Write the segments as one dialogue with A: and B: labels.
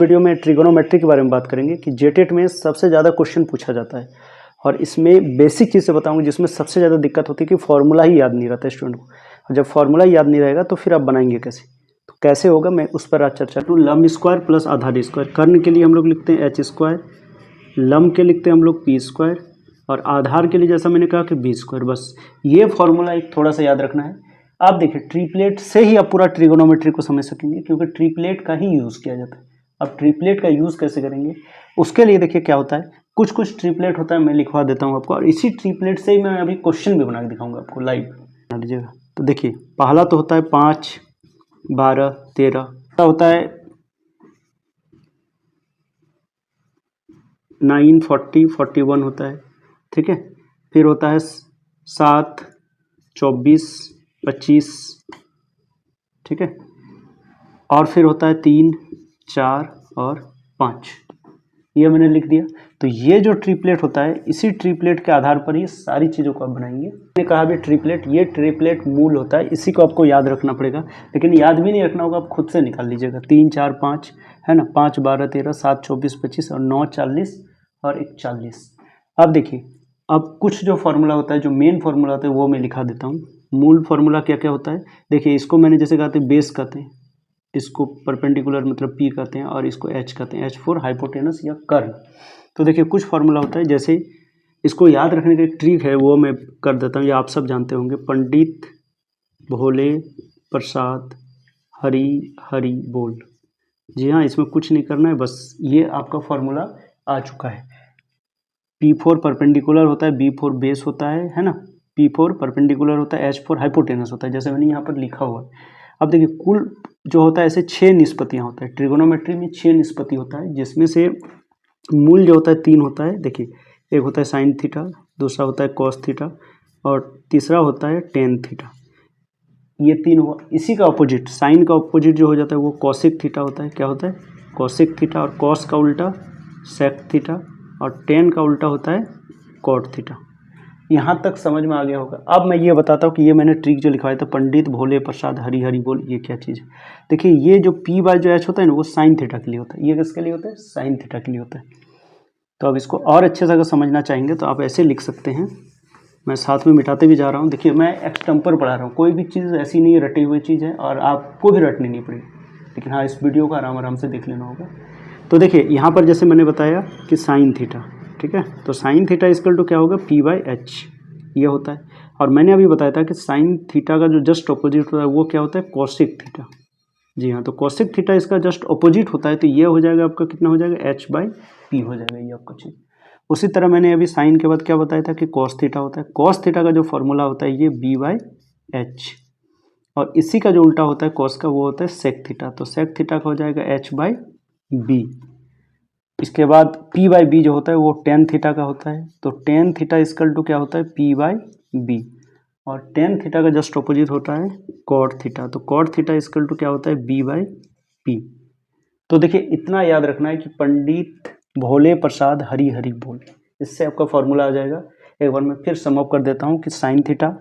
A: Video में trigonometry के बारे में बात करेंगे कि जेटेट में सबसे ज़्यादा क्वेश्चन पूछा जाता है और इसमें बेसिक चीज़ से बताऊंगा जिसमें सबसे ज़्यादा दिक्कत होती है कि फॉर्मूला ही याद नहीं रहता है स्टूडेंट को। और जब फॉर्मूला याद नहीं रहेगा तो फिर आप बनाएंगे कैसे, तो कैसे होगा मैं उस पर आज चर्चा करूँ। लंब स्क्वायर प्लस आधार स्क्वायर, कर्ण के लिए हम लोग लिखते हैं एच स्क्वायर, लंब के लिखते हैं हम लोग पी स्क्वायर और आधार के लिए जैसा मैंने कहा कि बी स्क्वायर। बस ये फॉर्मूला एक थोड़ा सा याद रखना है। आप देखिए ट्रिपलेट से ही आप पूरा ट्रिगोनोमेट्री को समझ सकेंगे क्योंकि ट्रिपलेट का ही यूज़ किया जाता है। अब ट्रिपलेट का यूज़ कैसे करेंगे उसके लिए देखिए क्या होता है, कुछ कुछ ट्रिपलेट होता है, मैं लिखवा देता हूँ आपको और इसी ट्रिपलेट से ही मैं अभी क्वेश्चन भी बना के दिखाऊंगा आपको लाइव, बना लीजिएगा। तो देखिए पहला तो होता है 5, 12, 13, होता है 9, 40, 41 होता है, ठीक है। फिर होता है 7, 24, 25, ठीक है। और फिर होता है 3, 4 और 5, ये मैंने लिख दिया। तो ये जो ट्रिपलेट होता है इसी ट्रिपलेट के आधार पर ये सारी चीज़ों को आप बनाएंगे। मैंने कहा भी ट्रिपलेट, ये ट्रिपलेट मूल होता है, इसी को आपको याद रखना पड़ेगा, लेकिन याद भी नहीं रखना होगा, आप खुद से निकाल लीजिएगा। 3, 4, 5 है ना, 5, 12, 13, 7, 24, 25 और 9, 40 और 41। अब देखिए अब कुछ जो फार्मूला होता है, जो मेन फार्मूला होता है वो मैं लिखा देता हूँ। मूल फार्मूला क्या क्या होता है देखिए, इसको मैंने जैसे कहते हैं बेस कहते हैं, इसको परपेंडिकुलर मतलब पी कहते हैं और इसको एच कहते हैं, एच फॉर हाइपोटेनस या कर्ण। तो देखिए कुछ फार्मूला होता है, जैसे इसको याद रखने का एक ट्रिक है वो मैं कर देता हूँ, ये आप सब जानते होंगे। पंडित भोले प्रसाद हरी हरी बोल। जी हाँ, इसमें कुछ नहीं करना है, बस ये आपका फार्मूला आ चुका है। P4 परपेंडिकुलर होता है, B4 बेस होता है ना, P4 परपेंडिकुलर होता है, H4 हाइपोटेनस होता है, जैसे मैंने यहाँ पर लिखा हुआ है। अब देखिए कुल जो होता है ऐसे 6 निष्पत्तियाँ होता है, ट्रिगोनोमेट्री में 6 निष्पत्ति होता है, जिसमें से मूल जो होता है 3 होता है। देखिए एक होता है साइन थीटा, दूसरा होता है कॉस थीटा और तीसरा होता है टेन थीटा। ये 3 हुआ। इसी का अपोजिट, साइन का अपोजिट जो हो जाता है वो कॉसिक थीटा होता है। क्या होता है? Cosec theta. और कॉस का उल्टा सेक थीटा और टेन का उल्टा होता है कॉट थीटा। यहाँ तक समझ में आ गया होगा। अब मैं ये बताता हूँ कि ये मैंने ट्रिक जो लिखवाया था, पंडित भोले प्रसाद हरी हरी बोल, ये क्या चीज़ है। देखिए ये जो पी बाय जो एच होता है ना वो साइन थीटा के लिए होता है, ये किसके लिए होता है? साइन थीटा के लिए होता है। तो अब इसको और अच्छे से अगर समझना चाहेंगे तो आप ऐसे लिख सकते हैं, मैं साथ में मिटाते भी जा रहा हूँ। देखिए मैं एक्सटेम्पर पढ़ा रहा हूँ, कोई भी चीज़ ऐसी नहीं रटी हुई चीज़ है और आपको भी रटनी नहीं पड़ेगी, लेकिन हाँ इस वीडियो को आराम आराम से देख लेना होगा। तो देखिए यहाँ पर जैसे मैंने बताया कि साइन थीटा, ठीक है, तो साइन थीटा इक्वल टू क्या होगा? पी बाई एच, ये होता है। और मैंने अभी बताया था कि साइन थीटा का जो जस्ट अपोजिट होता है वो क्या होता है? Cosec theta. जी हाँ, तो कॉसिक थीटा इसका जस्ट अपोजिट होता है, तो ये हो जाएगा आपका कितना हो जाएगा? एच बाई पी हो जाएगा ये आपका चीज़। उसी तरह मैंने अभी साइन के बाद क्या बताया था कि कॉस थीटा होता है। कॉस थीटा का जो फॉर्मूला होता है ये बी बाई एच, और इसी का जो उल्टा होता है कॉस का वो होता है सेक थीटा। तो सेक थीटा का हो जाएगा एच बाई बी। इसके बाद पी बाई बी जो होता है वो टेन थीटा का होता है, तो टेन थीटा इक्वल टू क्या होता है? P by B. और टेन थीटा का जस्ट अपोजिट होता है कॉट थीटा, तो कॉट थीटा इक्वल टू क्या होता है? B by P. तो देखिए इतना याद रखना है कि पंडित भोले प्रसाद हरी हरी बोल, इससे आपका फॉर्मूला आ जाएगा। एक बार मैं फिर सम अप कर देता हूँ कि साइन थीटा,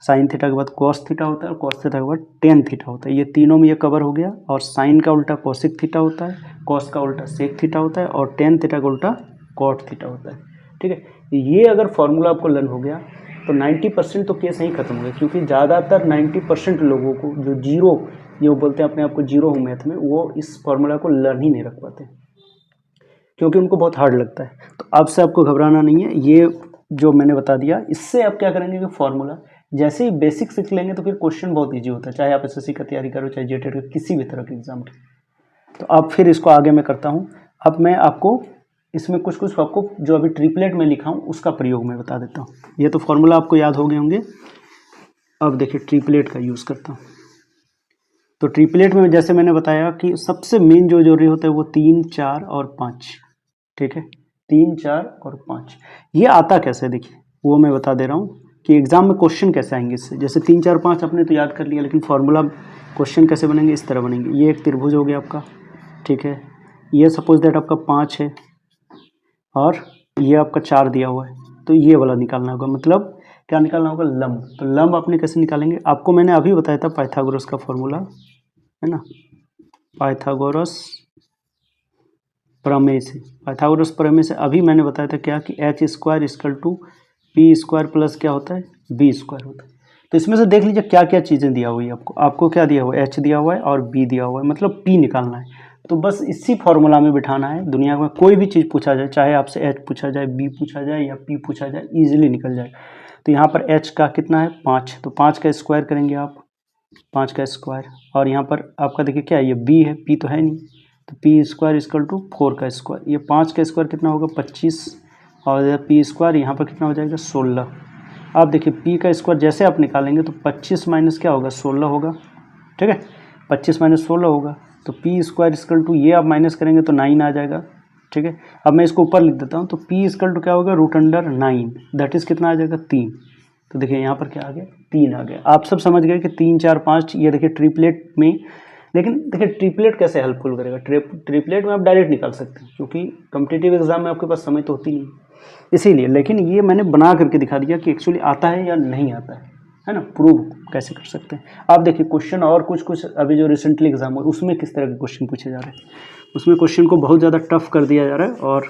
A: साइन थीटा के बाद कॉस थीटा होता है और कॉस थीटा के बाद टेन थीटा होता है, ये तीनों में ये कवर हो गया। और साइन का उल्टा कॉसिक थीटा होता है, कॉस का उल्टा सेक थीटा होता है और टेन थीटा का उल्टा कॉट थीटा होता है, ठीक है। ये अगर फॉर्मूला आपको लर्न हो गया तो 90% तो केस यहीं खत्म हो गया, क्योंकि ज़्यादातर 90% लोगों को जो जीरो, जो बोलते हैं अपने आप को जीरो हूँ मैथ में, वो इस फॉर्मूला को लर्न ही नहीं रख पाते क्योंकि उनको बहुत हार्ड लगता है। तो अब से आपको घबराना नहीं है, ये जो मैंने बता दिया इससे आप क्या करेंगे कि फॉर्मूला जैसे ही बेसिक सीख लेंगे तो फिर क्वेश्चन बहुत ईजी होता है, चाहे आप एसएससी का तैयारी करो चाहे जेटेट का किसी भी तरह के एग्जाम की। तो अब फिर इसको आगे मैं करता हूँ। अब मैं आपको इसमें कुछ कुछ आपको जो अभी ट्रिपलेट में लिखा हूँ उसका प्रयोग मैं बता देता हूँ। ये तो फॉर्मूला आपको याद हो गए होंगे। अब देखिए ट्रिपलेट का यूज़ करता हूँ। तो ट्रिपलेट में जैसे मैंने बताया कि सबसे मेन जो जरूरी होता है वो 3, 4 और 5, ठीक है। 3, 4 और 5 ये आता कैसे देखिए वो मैं बता दे रहा हूँ कि एग्जाम में क्वेश्चन कैसे आएंगे इससे। जैसे 3, 4, 5 आपने तो याद कर लिया, लेकिन फॉर्मूला क्वेश्चन कैसे बनेंगे? इस तरह बनेंगे। ये एक त्रिभुज हो गया आपका, ठीक है। ये सपोज दैट आपका 5 है और ये आपका 4 दिया हुआ है, तो ये वाला निकालना होगा। मतलब क्या निकालना होगा? लंब। तो लंब अपने कैसे निकालेंगे? आपको मैंने अभी बताया था पाइथागोरस का फॉर्मूला, है ना, पाइथागोरस प्रमेय से, पाइथागोरस प्रमेय से अभी मैंने बताया था क्या कि H square equal to P square plus क्या होता है बी स्क्वायर होता है। तो इसमें से देख लीजिए क्या क्या चीज़ें दिया हुई है आपको क्या दिया हुआ है, एच दिया हुआ है और बी दिया हुआ है, मतलब पी निकालना है। तो बस इसी फॉर्मूला में बिठाना है। दुनिया में कोई भी चीज़ पूछा जाए, चाहे आपसे एच पूछा जाए, बी पूछा जाए या पी पूछा जाए, ईजिली निकल जाए। तो यहाँ पर एच का कितना है 5, तो 5 का स्क्वायर करेंगे आप, 5 का स्क्वायर, और यहाँ पर आपका देखिए क्या है, ये बी है, पी तो है नहीं, तो पी स्क्वायर इक्वल टू 4 का स्क्वायर, ये 5 का स्क्वायर कितना होगा 25, और पी स्क्वायर यहाँ पर कितना हो जाएगा 16। आप देखिए पी का स्क्वायर जैसे आप निकालेंगे तो 25 माइनस क्या होगा 16 होगा, ठीक है, 25 माइनस 16 होगा, तो पी स्क्वायर इक्वल टू ये आप माइनस करेंगे तो 9 आ जाएगा, ठीक है। अब मैं इसको ऊपर लिख देता हूँ, तो पी इक्वल टू क्या होगा √9, दैट इज़ कितना आ जाएगा 3। तो देखिए यहाँ पर क्या आ गया 3 आ गया। आप सब समझ गए कि 3 4 5, ये देखिए ट्रिपलेट में, लेकिन देखिए ट्रिपलेट कैसे हेल्पफुल करेगा, ट्रिपलेट में आप डायरेक्ट निकाल सकते हैं क्योंकि कॉम्पिटिटिव एग्जाम में आपके पास समय तो होती नहीं इसीलिए, लेकिन ये मैंने बना करके दिखा दिया कि एक्चुअली आता है या नहीं आता है ना, प्रूव कैसे कर सकते हैं। आप देखिए क्वेश्चन और कुछ अभी जो रिसेंटली एग्जाम हुआ उसमें किस तरह के क्वेश्चन पूछे जा रहे हैं, उसमें क्वेश्चन को बहुत ज़्यादा टफ कर दिया जा रहा है और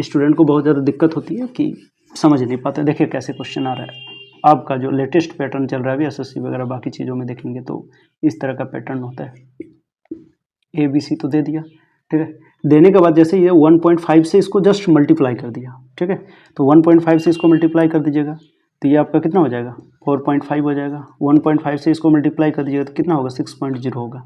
A: स्टूडेंट को बहुत ज़्यादा दिक्कत होती है कि समझ नहीं पाते। देखिए कैसे क्वेश्चन आ रहा है, आपका जो लेटेस्ट पैटर्न चल रहा है अभी एसएससी वगैरह बाकी चीज़ों में देखेंगे तो इस तरह का पैटर्न होता है। ABC तो दे दिया, ठीक है, देने के बाद जैसे ये 1.5 से इसको जस्ट मल्टीप्लाई कर दिया, ठीक है, तो 1.5 से इसको मल्टीप्लाई कर दीजिएगा तो ये आपका कितना हो जाएगा 4.5 हो जाएगा, 1.5 से इसको मल्टीप्लाई कर दीजिएगा तो कितना होगा 6.0 होगा,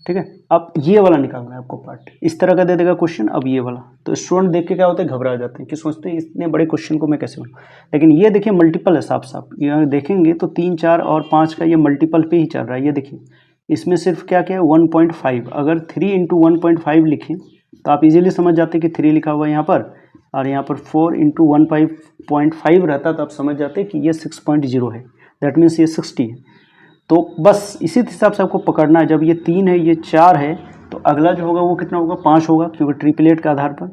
A: ठीक है। अब ये वाला निकालना है आपको पार्ट, इस तरह का दे देगा क्वेश्चन। अब ये वाला तो स्टूडेंट देख के क्या होता है घबरा जाते हैं कि सोचते हैं इतने बड़े क्वेश्चन को मैं कैसे बनाऊं, लेकिन ये देखिए मल्टीपल है साफ साफ, ये देखेंगे तो 3 4 और 5 का ये मल्टीपल पे ही चल रहा है। ये देखिए इसमें सिर्फ क्या क्या है 1.5, अगर 3 × 1.5 लिखें तो आप इजीली समझ जाते कि 3 लिखा हुआ है यहाँ पर, और यहाँ पर 4 × 1.5 रहता तो आप समझ जाते कि ये 6.0 है, दैट मीन्स ये 60 है। तो बस इसी हिसाब से आपको पकड़ना है, जब ये 3 है ये 4 है तो अगला जो होगा वो कितना होगा 5 होगा, क्योंकि ट्रिपलेट के आधार पर।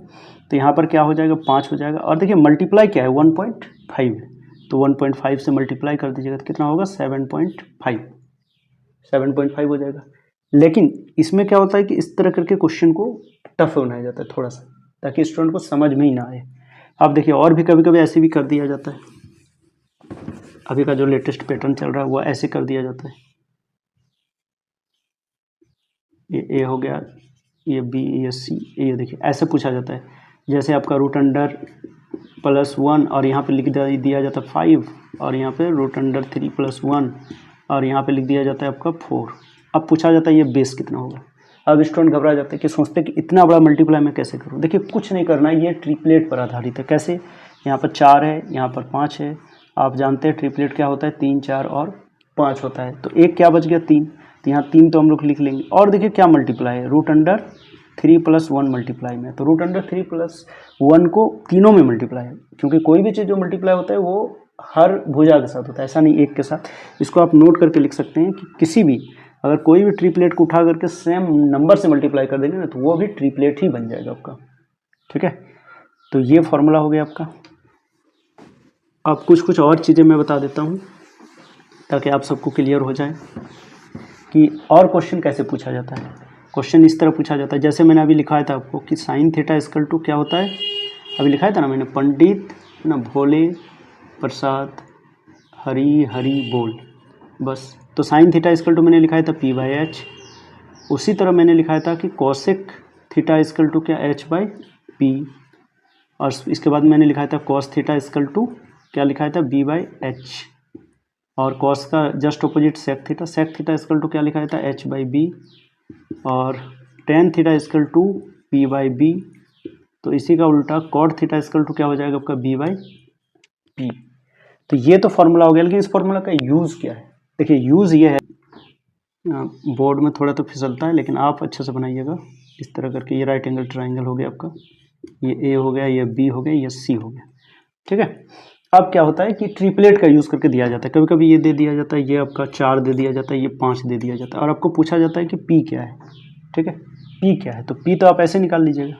A: तो यहाँ पर क्या हो जाएगा 5 हो जाएगा, और देखिए मल्टीप्लाई क्या है 1.5 है, तो 1.5 से मल्टीप्लाई कर दीजिएगा तो कितना होगा 7.5 हो जाएगा। लेकिन इसमें क्या होता है कि इस तरह करके क्वेश्चन को टफ बनाया जाता है थोड़ा सा, ताकि स्टूडेंट को समझ में ही ना आए। आप देखिए और भी कभी कभी ऐसे भी कर दिया जाता है, अभी का जो लेटेस्ट पैटर्न चल रहा है वो ऐसे कर दिया जाता है, ये ए हो गया, ये बी, ये सी, ये देखिए ऐसे पूछा जाता है। जैसे आपका √+1 और यहाँ पे लिख दिया जाता है 5, और यहाँ पे √3+1 और यहाँ पे लिख दिया जाता है आपका 4। अब पूछा जाता है ये बेस कितना होगा। अब स्टूडेंट घबरा जाते हैं कि सोचते हैं कि इतना बड़ा मल्टीप्लाई मैं कैसे करूँ। देखिए कुछ नहीं करना है, ये ट्रिपलेट पर आधारित है। कैसे, यहाँ पर 4 है, यहाँ पर 5 है, आप जानते हैं ट्रिपलेट क्या होता है 3 4 और 5 होता है, तो एक क्या बच गया 3, तो यहाँ 3 तो हम लोग लिख लेंगे। और देखिए क्या मल्टीप्लाई है √3+1 मल्टीप्लाई में, तो √3+1 को तीनों में मल्टीप्लाई है, क्योंकि कोई भी चीज़ जो मल्टीप्लाई होता है वो हर भुजा के साथ होता है, ऐसा नहीं एक के साथ। इसको आप नोट करके लिख सकते हैं कि किसी भी अगर कोई भी ट्रिपलेट को उठा करके सेम नंबर से मल्टीप्लाई कर देंगे ना तो वो भी ट्रिपलेट ही बन जाएगा आपका, ठीक है। तो ये फॉर्मूला हो गया आपका। अब कुछ और चीज़ें मैं बता देता हूँ ताकि आप सबको क्लियर हो जाए कि और क्वेश्चन कैसे पूछा जाता है। क्वेश्चन इस तरह पूछा जाता है, जैसे मैंने अभी लिखाया था आपको कि sin θ = क्या होता है, अभी लिखाया था ना मैंने, पंडित ना भोले प्रसाद हरी हरी बोल, बस। तो sin θ = मैंने लिखाया था P/H। उसी तरह मैंने लिखाया था कि cosec θ = क्या H/P, और इसके बाद मैंने लिखाया था cos θ = क्या लिखाया था B/H, और cos का जस्ट अपोजिट sec θ = क्या लिखाया था H/B, और tan θ = P/B, तो इसी का उल्टा cot θ = क्या हो जाएगा आपका B/P। तो ये तो फॉर्मूला हो गया, लेकिन इस फॉर्मूला का यूज़ क्या है। देखिए यूज़ ये है, बोर्ड में थोड़ा तो फिसलता है लेकिन आप अच्छे से बनाइएगा इस तरह करके। ये राइट एंगल ट्राइंगल हो गया आपका, ये A हो गया, ये B हो गया, ये C हो गया, ठीक है। अब क्या होता है कि ट्रिपलेट का यूज़ करके दिया जाता है, कभी कभी ये दे दिया जाता है, ये आपका 4 दे दिया जाता है, ये 5 दे दिया जाता है, और आपको पूछा जाता है कि P क्या है, ठीक है, P क्या है। तो P तो आप ऐसे निकाल लीजिएगा,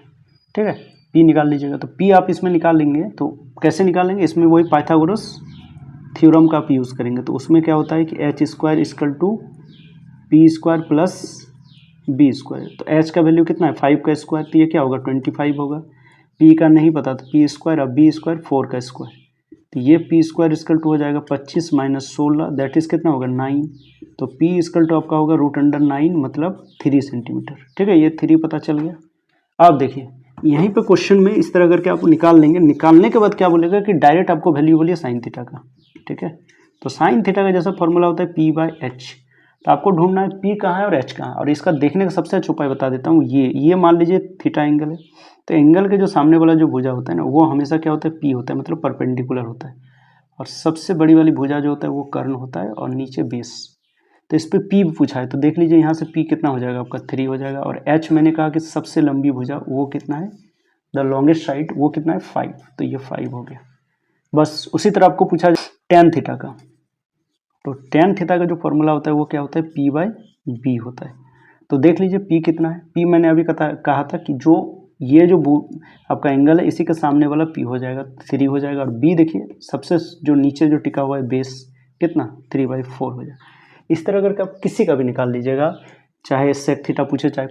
A: ठीक है, P निकाल लीजिएगा। तो P आप इसमें निकाल लेंगे, तो कैसे निकालेंगे, इसमें वही पाइथागोरस थ्योरम का आप यूज़ करेंगे। तो उसमें क्या होता है कि H² = P² + बी स्क्वायर। तो एच का वैल्यू कितना है 5 का स्क्वायर, तो ये क्या होगा 25 होगा। पी का नहीं पता तो पी स्क्वायर, अब बी स्क्वायर 4 का स्क्वायर, तो ये पी स्क्वायर इक्वल टू हो जाएगा 25 माइनस 16 दैट इज कितना होगा 9। तो पी इक्वल टू आपका होगा √9 मतलब 3 सेंटीमीटर। ठीक है, ये 3 पता चल गया। अब देखिए यहीं पे क्वेश्चन में इस तरह करके आप निकाल लेंगे। निकालने के बाद क्या बोलेगा कि डायरेक्ट आपको वैल्यू बोलिए साइन थीटा का। ठीक है, तो साइन थीटा का जैसा फॉर्मूला होता है P/H, तो आपको ढूंढना है P कहाँ है और H कहाँ है। और इसका देखने का सबसे अच्छा उपाय बता देता हूँ, ये मान लीजिए थीटा एंगल है, तो एंगल के जो सामने वाला जो भुजा होता है ना वो हमेशा क्या होता है P होता है, मतलब परपेंडिकुलर होता है। और सबसे बड़ी वाली भुजा जो होता है वो कर्ण होता है और नीचे बेस। तो इस पर P पूछा है तो देख लीजिए यहाँ से P कितना हो जाएगा आपका 3 हो जाएगा। और H मैंने कहा कि सबसे लंबी भुजा वो कितना है, द लॉन्गेस्ट साइड वो कितना है 5, तो ये 5 हो गया। बस उसी तरह आपको पूछा tan थीटा का, तो tan थीटा का जो फॉर्मूला होता है वो क्या होता है P/B होता है। तो देख लीजिए P कितना है, P मैंने अभी कहा था कि जो ये जो आपका एंगल है इसी के सामने वाला P हो जाएगा 3 हो जाएगा। और B देखिए सबसे जो नीचे जो टिका हुआ है बेस कितना 3/4 हो जाएगा। इस तरह करके आप किसी का भी निकाल लीजिएगा, चाहे सेक थीटा पूछे, चाहे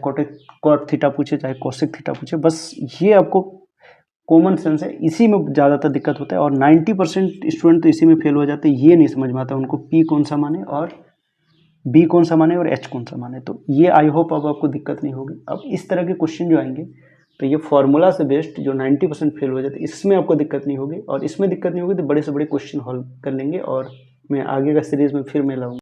A: कॉट थीटा पूछे, चाहे कोसेक थीटा पूछे, बस ये आपको कॉमन सेंस है, इसी में ज़्यादातर दिक्कत होता है। और 90% स्टूडेंट तो इसी में फेल हो जाते हैं, ये नहीं समझ में आता उनको P कौन सा माने और B कौन सा माने और H कौन सा माने। तो ये आई होप अब आपको दिक्कत नहीं होगी। अब इस तरह के क्वेश्चन जो आएंगे तो ये फॉर्मूला से बेस्ड जो 90% फेल हो जाते हैं इसमें आपको दिक्कत नहीं होगी, और इसमें दिक्कत नहीं होगी तो बड़े से बड़े क्वेश्चन हल कर लेंगे। और मैं आगे का सीरीज में फिर मैं लाऊंगा।